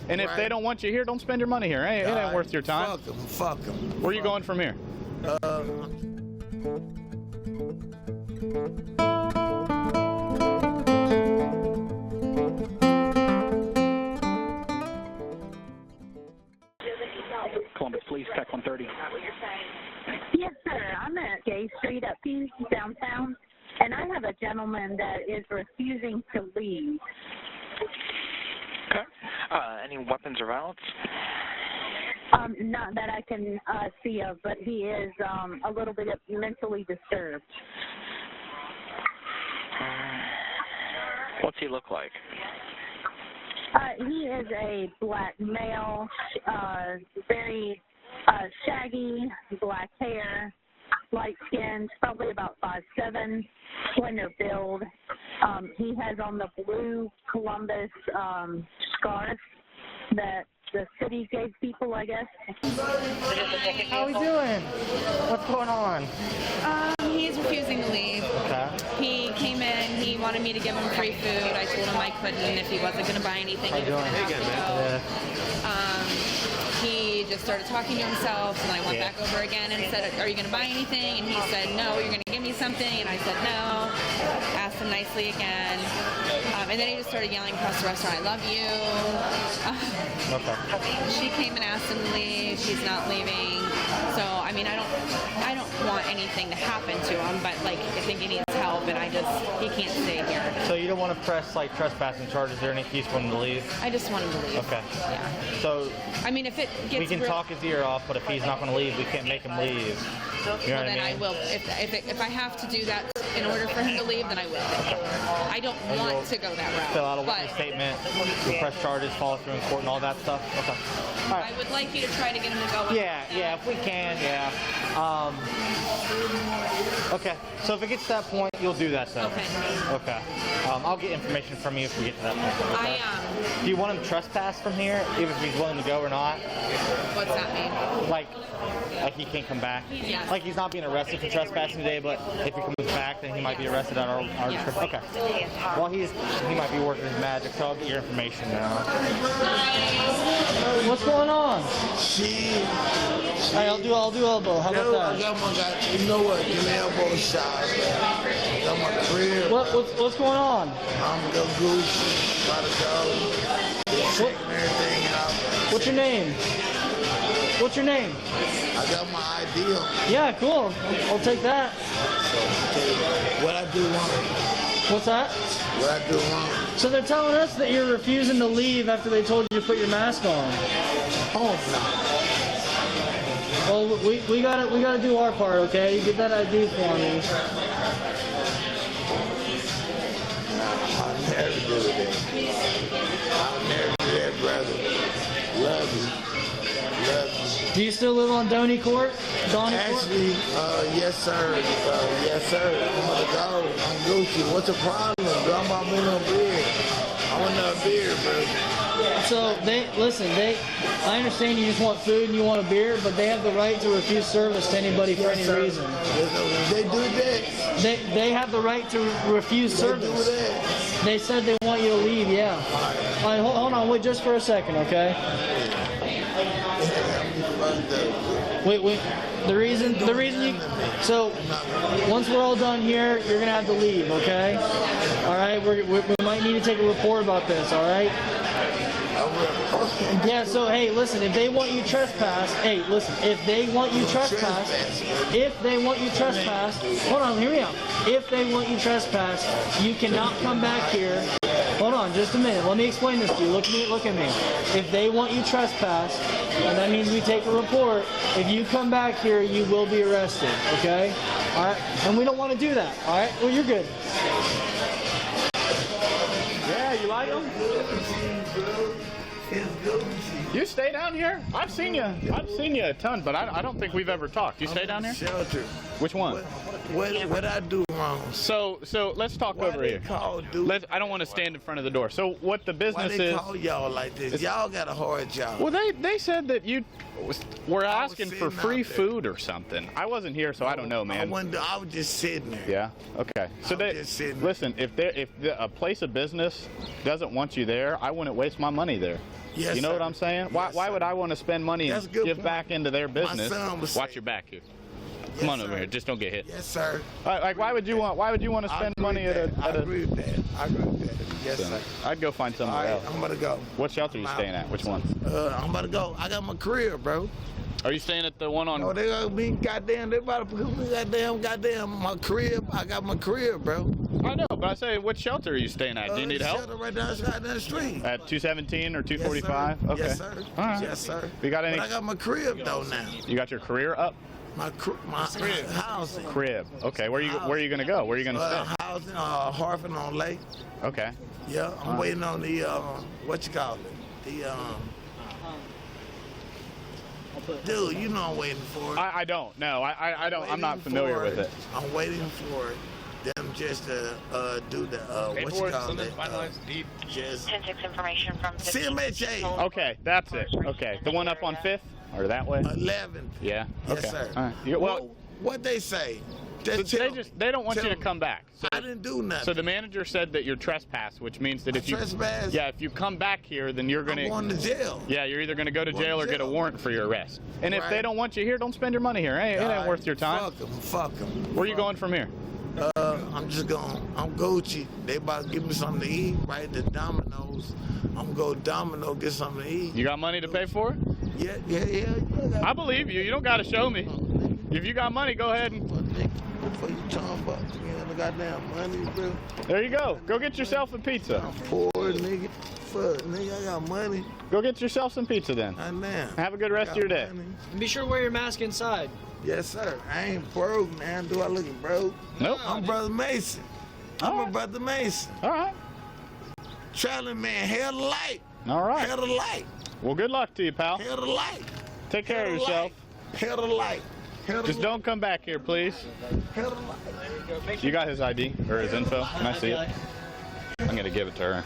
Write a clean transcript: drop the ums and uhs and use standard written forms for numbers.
And if they don't want you here, don't spend your money here. It ain't worth your time. Fuck them. Where are you going from here? Columbus Police, Tech 130. Yes, sir. I'm at Gay Street up here downtown, and I have a gentleman that is refusing to leave. Okay. Any weapons or violence? Not that I can see of, but he is a little bit mentally disturbed. What's he look like? He is a black male, very shaggy, black hair, light-skinned, probably about 5'7", slender build. He has on the blue Columbus scarf that the city gave people, I guess. How are we doing? What's going on? He's refusing to leave. Okay. He came in, he wanted me to give him free food. I told him I couldn't if he wasn't going to buy anything. He was going to have to go. He just started talking to himself, and I went back over again and said, are you going to buy anything? And he said, no, you're going to give me something. And I said, no. Asked him nicely again. And then he just started yelling across the restaurant, I love you. Okay. She came and asked him to leave. He's not leaving. So, I mean, I don't want anything to happen to him, but, like, I think he needs help, and he can't stay here. So you don't want to press, like, trespassing charges or anything? You just want him to leave? I just want him to leave. Okay. Yeah. So I mean, if it gets we can talk his ear off, but if he's not going to leave, we can't make him leave. You know what I mean? I will. If I have to do that in order for him to leave, then I will. I don't want to go that route. Fill out a witness statement, you'll press charges, follow through in court, and all that stuff. Okay. All right. I would like you to try to get him to go. Yeah, if we can, yeah. Okay, so if it gets to that point, you'll do that, though. Okay. I'll get information from you if we get to that point. Okay? Do you want him trespassed from here, even if he's willing to go or not? What's that mean? Like he can't come back? Yes. Like he's not being arrested for trespassing today, but if he comes back, then he might be arrested on our trip. Okay. Well, he might be working his magic, so I'll get your information now. What's going on? Hey, I'll do elbow. How about that? You know what? Give me elbow shot. I got my crib. What's going on? I'm the goose. Gotta go. Checking everything out. What's your name? What's your name? I got my ideal. Yeah, cool. I'll take that. What I do wrong? What's that? What I do wrong? So they're telling us that you're refusing to leave after they told you to put your mask on. Oh no. Well, we gotta do our part, okay? Get that ID for me. I'll never do that. I'll never do that, brother. Love you. Do you still live on Donny Court? Actually, yes, sir. Yes, sir. I'm gonna go. I'm Gucci. What's the problem? I'm on no beer. I want no beer, bro. So I understand you just want food and you want a beer, but they have the right to refuse service to anybody for any reason. They do that. They have the right to refuse service. They do that. They said they want you to leave. Yeah. All right, hold on. Wait just for a second, okay? Wait. The reason you. So once we're all done here, you're gonna have to leave, okay? All right. We might need to take a report about this. All right. Yeah, so hey, listen, if they want you trespassed, if they want you trespassed, hold on, hear me out. If they want you trespassed, you cannot come back here. Hold on, just a minute. Let me explain this to you. Look at me. If they want you trespassed, and that means we take a report, if you come back here, you will be arrested, okay? All right, and we don't want to do that, all right? Well, you're good. Yeah, you like them? You stay down here? I've seen you a ton, but I don't think we've ever talked. You stay down here? Shelter. Which one? What I do wrong? So let's talk over here. I don't want to stand in front of the door. So what the business is? Why they call y'all like this? Y'all got a hard job. Well, they said that you were asking for free food or something. I wasn't here, so I don't know, man. I was just sitting there. Yeah. Okay. So listen, if a place of business doesn't want you there, I wouldn't waste my money there. Yes, You know sir. what I'm saying? Why, Yes, why sir. would I want to spend money That's a and good give point. back into their business? son was Watch saying- your back here. Yes, Come on over sir. here. Just don't get hit. Yes, sir. Like, why would you want to I spend agree money with at that. I a? agree with that. I agree with that. Yes, sir. I'd go find All somewhere right, else. I'm gonna go. What shelter are you I'm staying out. at? Which one? I'm about to go. I got my career, bro. Are you staying at the one on? No, they got me goddamn. They about to put me goddamn my crib. I got my career, bro. I know, but I say, what shelter are you staying at? Do you need help? Shelter right down the street. At 217 or Yes, 245? sir. Okay. Yes, sir. All right. Yes, sir. You got any? But I got my crib though now. You got your career up? My housing. Crib. Okay. Where you gonna go? Where are you gonna stay? Housing, Harford on Lake. Okay. Yeah, I'm waiting on the what you call it? The dude, you know I'm waiting for it. I don't. No, I don't. I'm not Waiting familiar for with it. I'm waiting for them just to do the what you call it? Just 10-6 information from CMHA. Okay, that's it. Okay, the one up on 5th or that way? 11. Yeah. Yes, Okay. sir. All right. Well, What they say? so Just tell me. they don't want you Tell to me. come back. So, I didn't do nothing. so the manager said that you're trespassed, which means that if you Trespass? if you come back here, then you're I'm gonna going to jail. yeah, you're either gonna go to Going to jail or get a jail. warrant for your arrest. And if they Right. don't want you here, don't spend your money here. It ain't worth your time. Fuck them. Where are you going from here? I'm just going. I'm Gucci. They about to give me something to eat, right? The Domino's. I'm gonna go Domino get something to eat. You got money to pay for it? Yeah. I believe you. You don't got to show me. If you got money, go ahead and Before you talking about the goddamn money, bro. there you go. Go get yourself a pizza. I'm poor, nigga. Fuck, nigga, I got money. Go get yourself some pizza then. Goddamn. Have a good rest of your day. Money. Be sure to wear your mask inside. Yes, sir. I ain't broke, man. Do I look broke? Nope. I'm Brother Mason. I'm All a right. Brother Mason. All right. Traveling man, hell the light. All right. Hell the light. Well, good luck to you, pal. Hell the light. Take care of yourself. Hell the light. Hell the Just light. don't come back here, please. Hell the light. You got his ID or his info? Can I see it? I'm gonna give it to her.